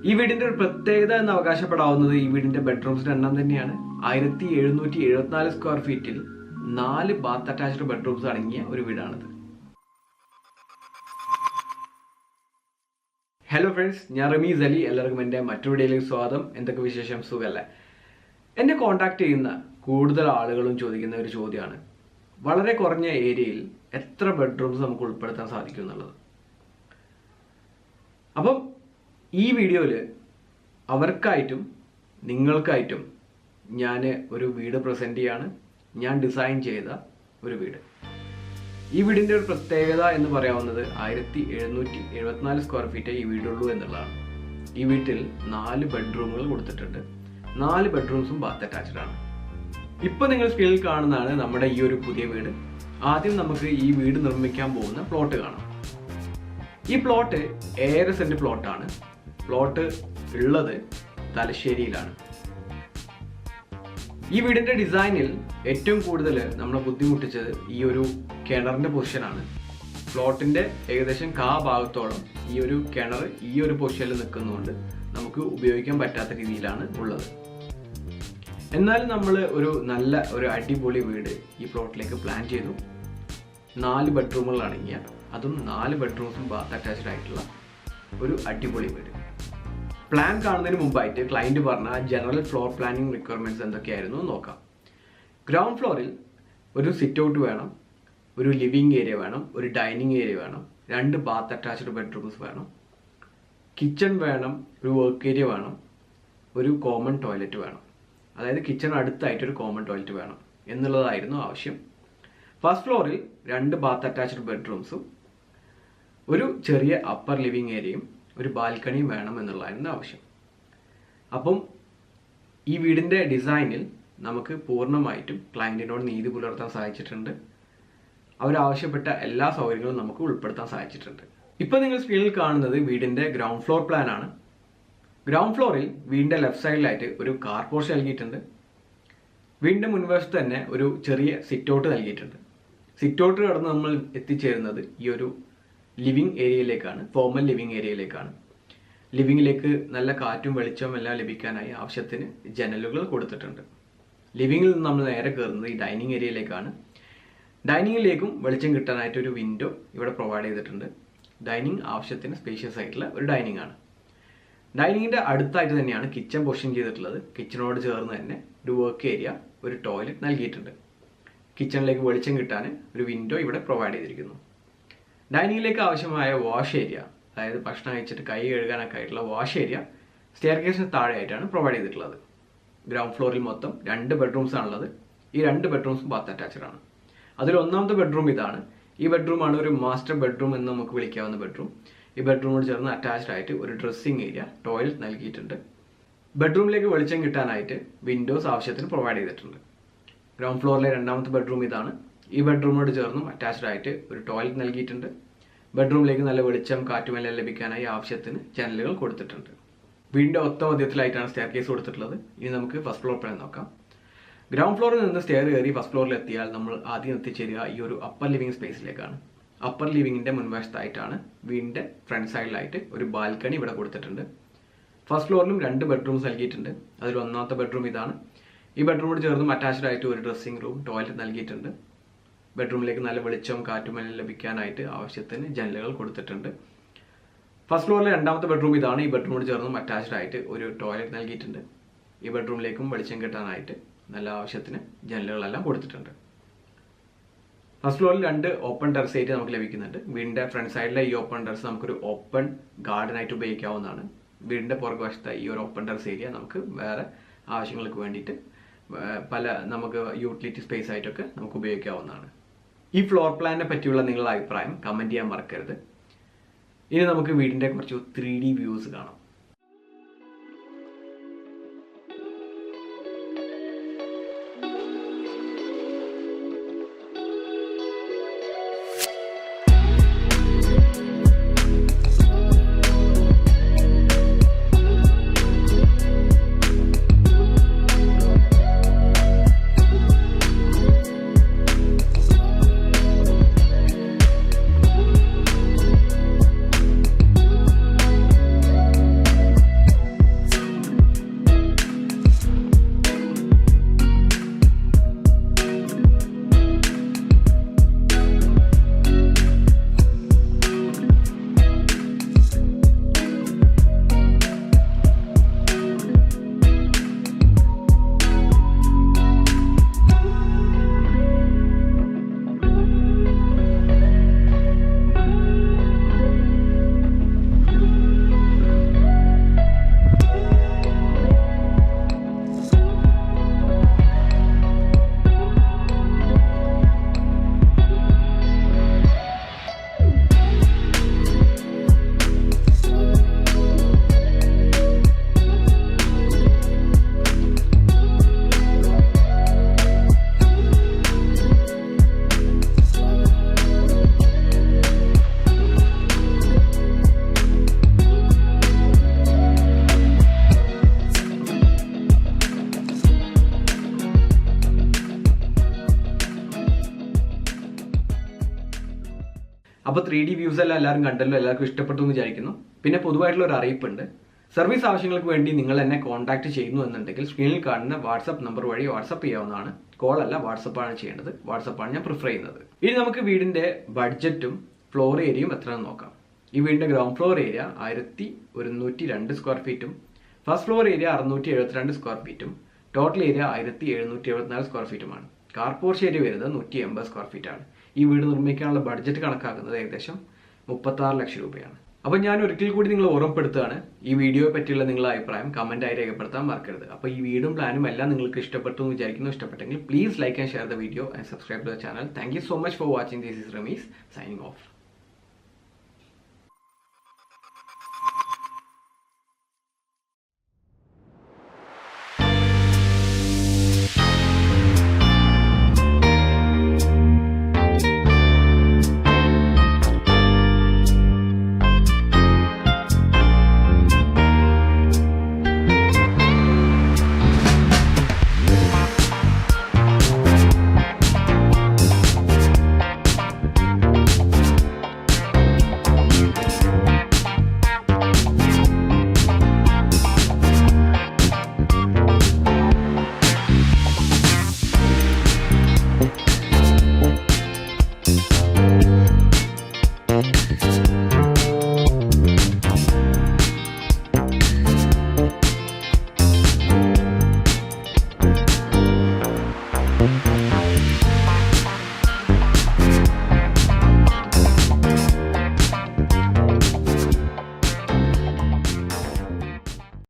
ഈ വീടിന്റെ ഒരു പ്രത്യേകത എന്ന് അവകാശപ്പെടാവുന്നത് ഈ വീടിന്റെ ബെഡ്റൂംസിന്റെ എണ്ണം തന്നെയാണ്. 1774 സ്ക്വയർ ഫീറ്റിൽ 4 ബാത്ത് അറ്റാച്ച്ഡ് ബെഡ്റൂംസ് അടങ്ങിയ ഒരു വീടാണിത്. ഹലോ ഫ്രണ്ട്സ്, ഞാൻ റമീസ് അലി. എല്ലാവർക്കും എൻ്റെ മറ്റൊരു വീഡിയോയിലേക്ക് സ്വാഗതം. എന്തൊക്കെ വിശേഷം? സുഖമല്ലേ? എന്നെ കോൺടാക്ട് ചെയ്യുന്ന കൂടുതൽ ആളുകളും ചോദിക്കുന്ന ഒരു ചോദ്യമാണ്, വളരെ കുറഞ്ഞ ഏരിയയിൽ എത്ര ബെഡ്റൂംസ് നമുക്ക് ഉൾപ്പെടുത്താൻ സാധിക്കും എന്നുള്ളത്. അപ്പം ഈ വീഡിയോയിൽ അവർക്കായിട്ടും നിങ്ങൾക്കായിട്ടും ഞാൻ ഒരു വീട് പ്രസൻറ്റ് ചെയ്യാണ്. ഞാൻ ഡിസൈൻ ചെയ്ത ഒരു വീട്. ഈ വീടിൻ്റെ ഒരു പ്രത്യേകത എന്ന് പറയാവുന്നത് 1774 സ്ക്വയർ ഫീറ്റേ ഈ വീടുള്ളൂ എന്നുള്ളതാണ്. ഈ വീട്ടിൽ 4 ബെഡ്റൂമുകൾ കൊടുത്തിട്ടുണ്ട്. 4 ബെഡ്റൂംസും ബാത്ത് അറ്റാച്ച്ഡ് ആണ്. ഇപ്പോൾ നിങ്ങൾ സ്ക്രീനിൽ കാണുന്നതാണ് നമ്മുടെ ഈ ഒരു പുതിയ വീട്. ആദ്യം നമുക്ക് ഈ വീട് നിർമ്മിക്കാൻ പോകുന്ന പ്ലോട്ട് കാണാം. ഈ പ്ലോട്ട് 7 സെന്റ് പ്ലോട്ടാണ്. പ്ലോട്ട് ഉള്ളത് തലശ്ശേരിയിലാണ്. ഈ വീടിന്റെ ഡിസൈനിൽ ഏറ്റവും കൂടുതൽ നമ്മളെ ബുദ്ധിമുട്ടിച്ചത് ഈ ഒരു കിണറിന്റെ പൊസിഷനാണ്. പ്ലോട്ടിന്റെ ഏകദേശം ഭാഗത്തോളം ഈ ഒരു കിണർ ഈ ഒരു പൊസിഷനിൽ നിൽക്കുന്നതുകൊണ്ട് നമുക്ക് ഉപയോഗിക്കാൻ പറ്റാത്ത രീതിയിലാണ് ഉള്ളത്. എന്നാൽ നമ്മൾ ഒരു അടിപൊളി വീട് ഈ പ്ലോട്ടിലേക്ക് പ്ലാൻ ചെയ്തു. 4 ബെഡ്റൂമുകൾ അടങ്ങിയ, അതും 4 ബെഡ്റൂംസും ബാത്ത് അറ്റാച്ച്ഡ് ആയിട്ടുള്ള ഒരു അടിപൊളി വീട്. പ്ലാൻ കാണുന്നതിന് മുമ്പായിട്ട് ക്ലയൻറ്റ് പറഞ്ഞ ജനറൽ ഫ്ലോർ പ്ലാനിങ് റിക്വയർമെൻറ്റ്സ് എന്തൊക്കെയായിരുന്നു നോക്കാം. ഗ്രൗണ്ട് ഫ്ലോറിൽ ഒരു സിറ്റ് ഔട്ട് വേണം, ഒരു ലിവിങ് ഏരിയ വേണം, ഒരു ഡൈനിങ് ഏരിയ വേണം, 2 ബാത്ത് അറ്റാച്ച്ഡ് ബെഡ്റൂംസ് വേണം, കിച്ചൺ വേണം, ഒരു വർക്ക് ഏരിയ വേണം, ഒരു കോമൺ ടോയ്ലറ്റ് വേണം. അതായത് കിച്ചൺ അടുത്തായിട്ട് ഒരു കോമൺ ടോയ്ലറ്റ് വേണം എന്നുള്ളതായിരുന്നു ആവശ്യം. ഫസ്റ്റ് ഫ്ലോറിൽ 2 ബാത്ത് അറ്റാച്ച്ഡ് ബെഡ്റൂംസും ഒരു ചെറിയ അപ്പർ ലിവിങ് ഏരിയയും ഒരു ബാൽക്കണിയും വേണം എന്നുള്ളതായിരുന്നു ആവശ്യം. അപ്പം ഈ വീടിൻ്റെ ഡിസൈനിൽ നമുക്ക് പൂർണ്ണമായിട്ടും ക്ലയൻറ്റിനോട് നീതി പുലർത്താൻ സാധിച്ചിട്ടുണ്ട്. അവരാവശ്യപ്പെട്ട എല്ലാ സൗകര്യങ്ങളും നമുക്ക് ഉൾപ്പെടുത്താൻ സാധിച്ചിട്ടുണ്ട്. ഇപ്പോൾ നിങ്ങൾ സ്ക്രീനിൽ കാണുന്നത് വീടിൻ്റെ ഗ്രൗണ്ട് ഫ്ലോർ പ്ലാൻ ആണ്. ഗ്രൗണ്ട് ഫ്ലോറിൽ വീടിൻ്റെ ലെഫ്റ്റ് സൈഡിലായിട്ട് ഒരു കാർ പോർച്ച് നൽകിയിട്ടുണ്ട്. വീടിൻ്റെ മുൻവശത്ത് തന്നെ ഒരു ചെറിയ സിറ്റ് ഔട്ട് നൽകിയിട്ടുണ്ട്. സിറ്റ് ഔട്ട് കടന്ന് നമ്മൾ എത്തിച്ചേരുന്നത് ഈ ഒരു ലിവിങ് ഏരിയയിലേക്കാണ്, ഫോർമൽ ലിവിങ് ഏരിയയിലേക്കാണ്. ലിവിങ്ങിലേക്ക് നല്ല കാറ്റും വെളിച്ചവും എല്ലാം ലഭിക്കാനായി ആവശ്യത്തിന് ജനലുകൾ കൊടുത്തിട്ടുണ്ട്. ലിവിങ്ങിൽ നിന്ന് നമ്മൾ നേരെ കയറുന്നത് ഈ ഡൈനിങ് ഏരിയയിലേക്കാണ്. ഡൈനിങ്ങിലേക്കും വെളിച്ചം കിട്ടാനായിട്ട് ഒരു വിൻഡോ ഇവിടെ പ്രൊവൈഡ് ചെയ്തിട്ടുണ്ട്. ഡൈനിങ് ആവശ്യത്തിന് സ്പേഷ്യസ് ആയിട്ടുള്ള ഒരു ഡൈനിങ് ആണ്. ഡൈനിങ്ങിൻ്റെ അടുത്തായിട്ട് തന്നെയാണ് കിച്ചൺ പൊസിഷൻ ചെയ്തിട്ടുള്ളത്. കിച്ചണോട് ചേർന്ന് തന്നെ ഒരു വർക്ക് ഏരിയ, ഒരു ടോയ്ലറ്റ് നൽകിയിട്ടുണ്ട്. കിച്ചണിലേക്ക് വെളിച്ചം കിട്ടാൻ ഒരു വിൻഡോ ഇവിടെ പ്രൊവൈഡ് ചെയ്തിരിക്കുന്നു. ഡൈനിങ്ങിലേക്ക് ആവശ്യമായ വാഷ് ഏരിയ, അതായത് ഭക്ഷണം കഴിച്ചിട്ട് കൈ കഴുകാനൊക്കെ ആയിട്ടുള്ള വാഷ് ഏരിയ സ്റ്റെയർ കേസിന് താഴെയായിട്ടാണ് പ്രൊവൈഡ് ചെയ്തിട്ടുള്ളത്. ഗ്രൗണ്ട് ഫ്ലോറിൽ മൊത്തം 2 ബെഡ്റൂംസ് ആണുള്ളത്. ഈ 2 ബെഡ്റൂംസും ബാത്ത് അറ്റാച്ച്ഡ് ആണ്. അതിൽ ഒന്നാമത്തെ ബെഡ്റൂം ഇതാണ്. ഈ ബെഡ്റൂമാണ് ഒരു മാസ്റ്റർ ബെഡ്റൂം എന്ന് നമുക്ക് വിളിക്കാവുന്ന ബെഡ്റൂം. ഈ ബെഡ്റൂമോട് ചേർന്ന് അറ്റാച്ച്ഡ് ആയിട്ട് ഒരു ഡ്രസ്സിംഗ് ഏരിയ, ടോയ്ലറ്റ് നൽകിയിട്ടുണ്ട്. ബെഡ്റൂമിലേക്ക് വെളിച്ചം കിട്ടാനായിട്ട് വിൻഡോസ് ആവശ്യത്തിന് പ്രൊവൈഡ് ചെയ്തിട്ടുണ്ട്. ഗ്രൗണ്ട് ഫ്ലോറിലെ 2ാമത്തെ ബെഡ്റൂം ഇതാണ്. ഈ ബെഡ്റൂമിനോട് ചേർന്നും അറ്റാച്ച്ഡ് ആയിട്ട് ഒരു ടോയ്ലറ്റ് നൽകിയിട്ടുണ്ട്. ബെഡ്റൂമിലേക്ക് നല്ല വെളിച്ചം കാറ്റുമെല്ലാം ലഭിക്കാനായി ആവശ്യത്തിന് ജനലുകൾ കൊടുത്തിട്ടുണ്ട്. വീടിൻ്റെ ഒത്ത മധ്യത്തിലായിട്ടാണ് സ്റ്റെയർ കേസ് കൊടുത്തിട്ടുള്ളത്. ഇനി നമുക്ക് ഫസ്റ്റ് ഫ്ലോർ പ്ലാൻ നോക്കാം. ഗ്രൗണ്ട് ഫ്ലോറിൽ നിന്ന് സ്റ്റെയർ കയറി ഫസ്റ്റ് ഫ്ലോറിൽ എത്തിയാൽ നമ്മൾ ആദ്യം എത്തിച്ചേരുക ഈ ഒരു അപ്പർ ലിവിങ് സ്പേസിലേക്കാണ്. അപ്പർ ലിവിങ്ങിൻ്റെ മുൻവശത്തായിട്ടാണ് വീടിൻ്റെ ഫ്രണ്ട് സൈഡിലായിട്ട് ഒരു ബാൽക്കണി ഇവിടെ കൊടുത്തിട്ടുണ്ട്. ഫസ്റ്റ് ഫ്ലോറിലും 2 ബെഡ്റൂംസ് നൽകിയിട്ടുണ്ട്. അതിൽ ഒന്നാമത്തെ ബെഡ്റൂം ഇതാണ്. ഈ ബെഡ്റൂമോട് ചേർന്നും അറ്റാച്ച്ഡ് ആയിട്ട് ഒരു ഡ്രസ്സിംഗ് റൂം, ടോയ്ലറ്റ് നൽകിയിട്ടുണ്ട്. ബെഡ്റൂമിലേക്ക് നല്ല വെളിച്ചവും കാറ്റുമെല്ലാം ലഭിക്കാനായിട്ട് ആവശ്യത്തിന് ജനലുകൾ കൊടുത്തിട്ടുണ്ട്. ഫസ്റ്റ് ഫ്ലോറിലെ 2ാമത്തെ ബെഡ്റൂം ഇതാണ്. ഈ ബെഡ്റൂമോട് ചേർന്നും അറ്റാച്ച്ഡ് ആയിട്ട് ഒരു ടോയ്ലറ്റ് നൽകിയിട്ടുണ്ട്. ഈ ബെഡ്റൂമിലേക്കും വെളിച്ചം കിട്ടാനായിട്ട് നല്ല ആവശ്യത്തിന് ജനലുകളെല്ലാം കൊടുത്തിട്ടുണ്ട്. ഫസ്റ്റ് ഫ്ലോറിൽ 2 ഓപ്പൺ ടെറസ് ഏരിയ നമുക്ക് ലഭിക്കുന്നുണ്ട്. വീടിൻ്റെ ഫ്രണ്ട് സൈഡിലെ ഈ ഓപ്പൺ ടെറസ് നമുക്കൊരു ഓപ്പൺ ഗാർഡൻ ആയിട്ട് ഉപയോഗിക്കാവുന്നതാണ്. വീടിൻ്റെ പുറകുവശത്തെ ഈ ഒരു ഓപ്പൺ ടെറസ് ഏരിയ നമുക്ക് വേറെ ആവശ്യങ്ങൾക്ക് വേണ്ടിയിട്ട് നമുക്ക് യൂട്ടിലിറ്റി സ്പേസ് ആയിട്ടൊക്കെ നമുക്ക് ഉപയോഗിക്കാവുന്നതാണ്. ഈ ഫ്ലോർ പ്ലാനിനെ പറ്റിയുള്ള നിങ്ങളുടെ അഭിപ്രായം കമൻറ്റ് ചെയ്യാൻ മറക്കരുത്. ഇനി നമുക്ക് വീടിൻ്റെ കുറച്ച് 3D വ്യൂസ് കാണാം. 3D വ്യൂസ് എല്ലാം എല്ലാവരും കണ്ടല്ലോ, എല്ലാവർക്കും ഇഷ്ടപ്പെട്ടു എന്ന് വിചാരിക്കുന്നു. പിന്നെ പൊതുവായിട്ടുള്ള ഒരു അറിയിപ്പുണ്ട്. സർവീസ് ആവശ്യങ്ങൾക്ക് വേണ്ടി നിങ്ങൾ എന്നെ കോൺടാക്ട് ചെയ്യുന്നു എന്നുണ്ടെങ്കിൽ സ്ക്രീനിൽ കാണുന്ന വാട്സപ്പ് നമ്പർ വഴി വാട്സപ്പ് ചെയ്യാവുന്നതാണ്. കോൾ അല്ല, വാട്സപ്പാണ് ചെയ്യേണ്ടത്. വാട്സപ്പാണ് ഞാൻ പ്രിഫർ ചെയ്യുന്നത്. ഇനി നമുക്ക് വീടിന്റെ ബഡ്ജറ്റും ഫ്ലോർ ഏരിയയും എത്രയെന്ന് നോക്കാം. ഈ വീടിന്റെ ഗ്രൗണ്ട് ഫ്ലോർ ഏരിയ 1102 സ്ക്വയർ ഫീറ്റും ഫസ്റ്റ് ഫ്ലോർ ഏരിയ 672 സ്ക്വയർ ഫീറ്റും ടോട്ടൽ ഏരിയ 1774 സ്ക്വയർ ഫീറ്റുമാണ്. കാർ പോർച്ച് ഏരിയ വരുന്നത് 180 സ്ക്വയർ ഫീറ്റ് ആണ്. ഈ വീട് നിർമ്മിക്കാനുള്ള ബഡ്ജറ്റ് കണക്കാക്കുന്നത് ഏകദേശം 36 ലക്ഷം രൂപയാണ്. അപ്പോൾ ഞാൻ ഒരിക്കൽ കൂടി നിങ്ങൾ ഓർമ്മപ്പെടുത്തുകയാണ്, ഈ വീഡിയോയെ പറ്റിയുള്ള നിങ്ങളുടെ അഭിപ്രായം കമന്റായി രേഖപ്പെടുത്താൻ മറക്കരുത്. അപ്പോൾ ഈ വീടും പ്ലാനും എല്ലാം നിങ്ങൾക്ക് ഇഷ്ടപ്പെട്ടു എന്ന് വിചാരിക്കുന്നു. ഇഷ്ടപ്പെട്ടെങ്കിൽ please like and share the video and subscribe to the channel. Thank you so much for watching. This is Rameez signing of.